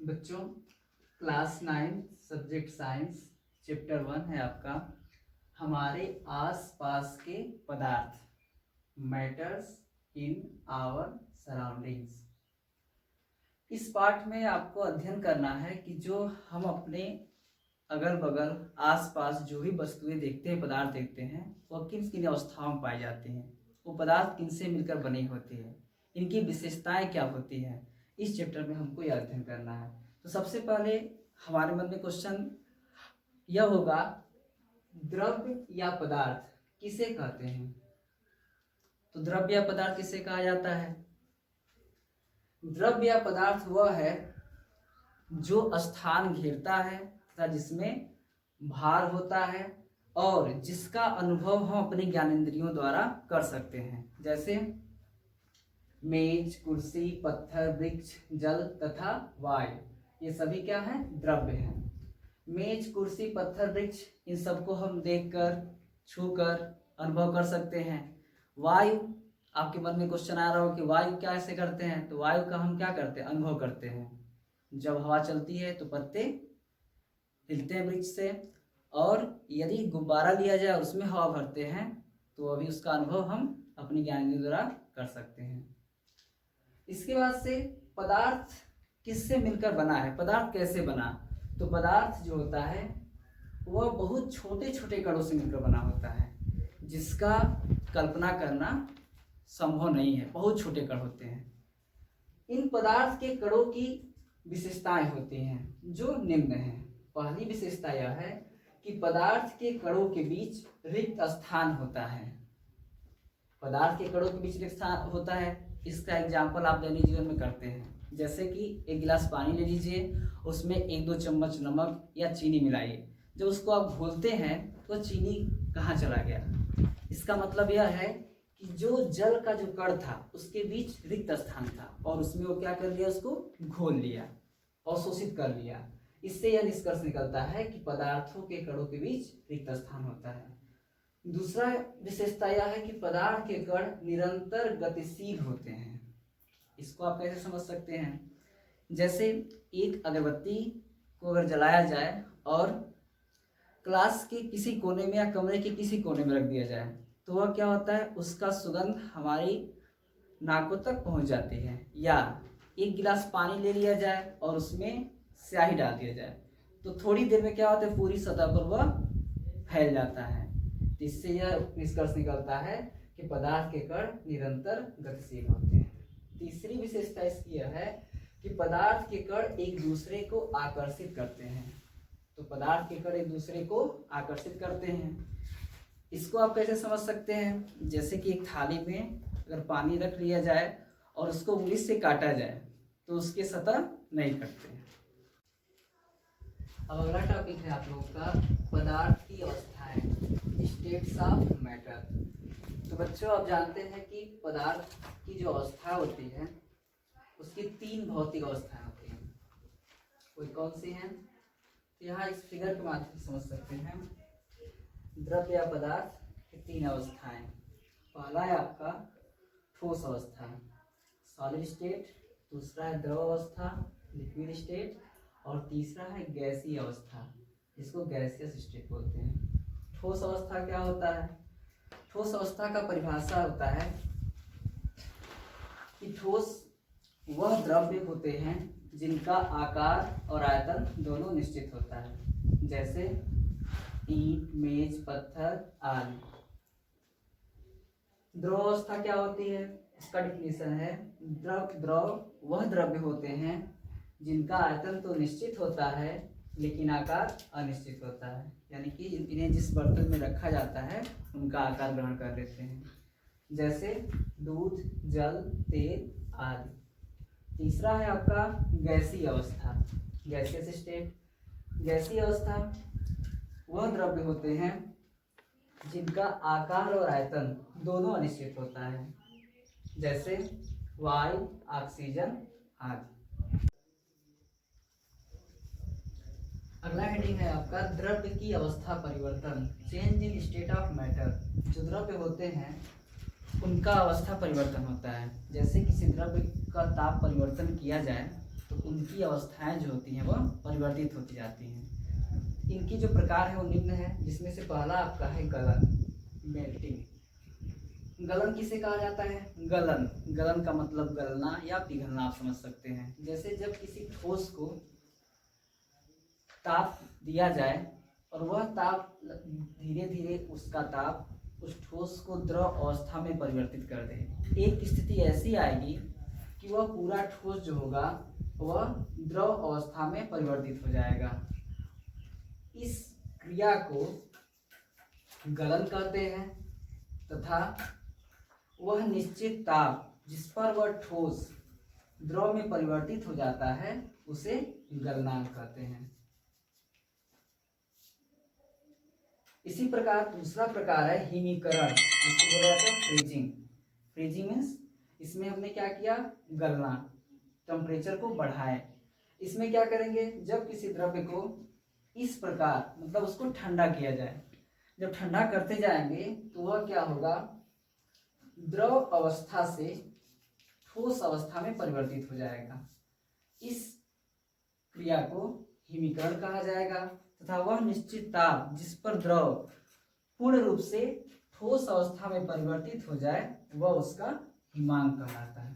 बच्चों, class 9 subject science chapter 1 है आपका हमारे आसपास के पदार्थ, मैटर्स इन आवर सराउंडिंग्स। इस पाठ में आपको अध्ययन करना है कि जो हम अपने अगल बगल आसपास जो भी वस्तुएं देखते हैं, पदार्थ देखते हैं, वह किन किन अवस्थाओं में पाए जाते हैं, वो पदार्थ किनसे मिलकर बने होते हैं, इनकी विशेषताएं क्या होती हैं। इस चैप्टर में हमको यह अध्ययन करना है। तो सबसे पहले हमारे मन में क्वेश्चन यह होगा, द्रव्य या पदार्थ किसे कहते हैं? तो द्रव्य या पदार्थ किसे कहा जाता है? द्रव्य या पदार्थ वह है जो स्थान घेरता है तथा जिसमें भार होता है और जिसका अनुभव हम अपने ज्ञानेंद्रियों द्वारा कर सकते हैं। जैसे मेज, कुर्सी, पत्थर, वृक्ष, जल तथा वायु, ये सभी क्या है? द्रव्य हैं। मेज, कुर्सी, पत्थर, वृक्ष, इन सबको हम देखकर, छूकर अनुभव कर सकते हैं। वायु, आपके मन में क्वेश्चन आ रहा हो कि वायु क्या ऐसे करते हैं? तो वायु का हम क्या करते हैं? अनुभव करते हैं। जब हवा चलती है तो पत्ते हिलते हैं वृक्ष से, और यदि गुब्बारा लिया जाए और उसमें हवा भरते हैं तो अभी उसका अनुभव हम अपनी ज्ञानेंद्रियों द्वारा कर सकते हैं। इसके बाद से पदार्थ किससे मिलकर बना है? पदार्थ कैसे बना? तो पदार्थ जो होता है वह बहुत छोटे छोटे कणों से मिलकर बना होता है, जिसका कल्पना करना संभव नहीं है। बहुत छोटे कण होते हैं। इन पदार्थ के कणों की विशेषताएं होती हैं जो निम्न हैं। पहली विशेषता यह है कि पदार्थ के कणों के बीच रिक्त स्थान होता है। पदार्थ के कणों के बीच रिक्त स्थान होता है। इसका एग्जाम्पल आप दैनिक जीवन में करते हैं। जैसे कि एक गिलास पानी ले लीजिए, उसमें 1-2 चम्मच नमक या चीनी मिलाइए। जब उसको आप घोलते हैं तो चीनी कहाँ चला गया? इसका मतलब यह है कि जो जल का जो कण था उसके बीच रिक्त स्थान था और उसमें वो क्या कर लिया? उसको घोल लिया, अवशोषित कर लिया। इससे यह निष्कर्ष निकलता है कि पदार्थों के कणों के बीच रिक्त स्थान होता है। दूसरा विशेषता यह है कि पदार्थ के कण निरंतर गतिशील होते हैं। इसको आप कैसे समझ सकते हैं? जैसे एक अगरबत्ती को अगर जलाया जाए और क्लास के किसी कोने में या कमरे के किसी कोने में रख दिया जाए तो वह क्या होता है? उसका सुगंध हमारी नाकों तक पहुंच जाती है। या एक गिलास पानी ले लिया जाए और उसमें स्याही डाल दिया जाए तो थोड़ी देर में क्या होता है? पूरी सतह पर वह फैल जाता है। इससे यह निष्कर्ष निकलता है कि पदार्थ के कण निरंतर गतिशील होते हैं। तीसरी विशेषता इसकी यह है कि पदार्थ के कण एक दूसरे को आकर्षित करते हैं। तो पदार्थ के कण एक दूसरे को आकर्षित करते हैं। इसको आप कैसे समझ सकते हैं? जैसे कि एक थाली में अगर पानी रख लिया जाए और उसको उंगली से काटा जाए तो उसके सतह नहीं कटते हैं। अब अगला टॉपिक है आप लोगों का पदार्थ की अवस्थाएं, स्टेट्स ऑफ मैटर। तो बच्चों, आप जानते हैं कि पदार्थ की जो अवस्था होती है उसकी 3 भौतिक अवस्थाएं होती हैं। कोई कौन सी हैं? यहाँ इस फिगर के माध्यम से समझ सकते हैं। द्रव्य या पदार्थ की 3 अवस्थाएं। पहला है आपका ठोस अवस्था, सॉलिड स्टेट। दूसरा है द्रव अवस्था, लिक्विड स्टेट। और तीसरा है गैसीय अवस्था, जिसको गैसियस स्टेट बोलते हैं। ठोस अवस्था क्या होता है? ठोस अवस्था का परिभाषा होता है कि ठोस वह द्रव्य होते हैं जिनका आकार और आयतन दोनों निश्चित होता है। जैसे ईंट, मेज, पत्थर आदि। द्रव अवस्था क्या होती है? इसका डिफिनेशन है, द्रव वह द्रव्य होते हैं जिनका आयतन तो निश्चित होता है लेकिन आकार अनिश्चित होता है। यानी कि इन्हें जिस बर्तन में रखा जाता है उनका आकार ग्रहण कर लेते हैं। जैसे दूध, जल, तेल आदि। तीसरा है आपका गैसीय अवस्था, गैसियस स्टेट। गैसीय अवस्था वह द्रव्य होते हैं जिनका आकार और आयतन दोनों अनिश्चित होता है। जैसे वायु, ऑक्सीजन आदि। अगला हेडिंग है आपका द्रव्य की अवस्था परिवर्तन, change in state of matter. जो द्रव्य होते हैं उनका अवस्था परिवर्तन होता है। जैसे किसी द्रव्य का ताप परिवर्तन किया जाए तो उनकी अवस्थाएं जो होती हैं वह परिवर्तित होती जाती हैं। इनकी जो प्रकार है वो निम्न है, जिसमें से पहला आपका है गलन, मेल्टिंग। गलन किसे कहा जाता है? गलन, गलन का मतलब गलना या पिघलना आप समझ सकते हैं। जैसे जब किसी ठोस को ताप दिया जाए और वह ताप धीरे धीरे उसका ताप उस ठोस को द्रव अवस्था में परिवर्तित कर दे। एक स्थिति ऐसी आएगी कि वह पूरा ठोस जो होगा वह द्रव अवस्था में परिवर्तित हो जाएगा। इस क्रिया को गलन कहते हैं तथा वह निश्चित ताप जिस पर वह ठोस द्रव में परिवर्तित हो जाता है उसे गलनांक कहते हैं। इसी प्रकार दूसरा प्रकार है हिमीकरण, जिसको बोला जाता है फ्रीजिंग। फ्रीजिंग मीन्स इसमें हमने क्या किया? गलना, टेम्परेचर को बढ़ाए। इसमें क्या करेंगे? जब किसी द्रव्य को इस प्रकार मतलब उसको ठंडा किया जाए, जब ठंडा करते जाएंगे तो वह क्या होगा? द्रव अवस्था से ठोस अवस्था में परिवर्तित हो जाएगा। इस क्रिया को हिमीकरण कहा जाएगा तथा वह निश्चित ताप जिस पर द्रव पूर्ण रूप से ठोस अवस्था में परिवर्तित हो जाए वह उसका हिमांक कहलाता है।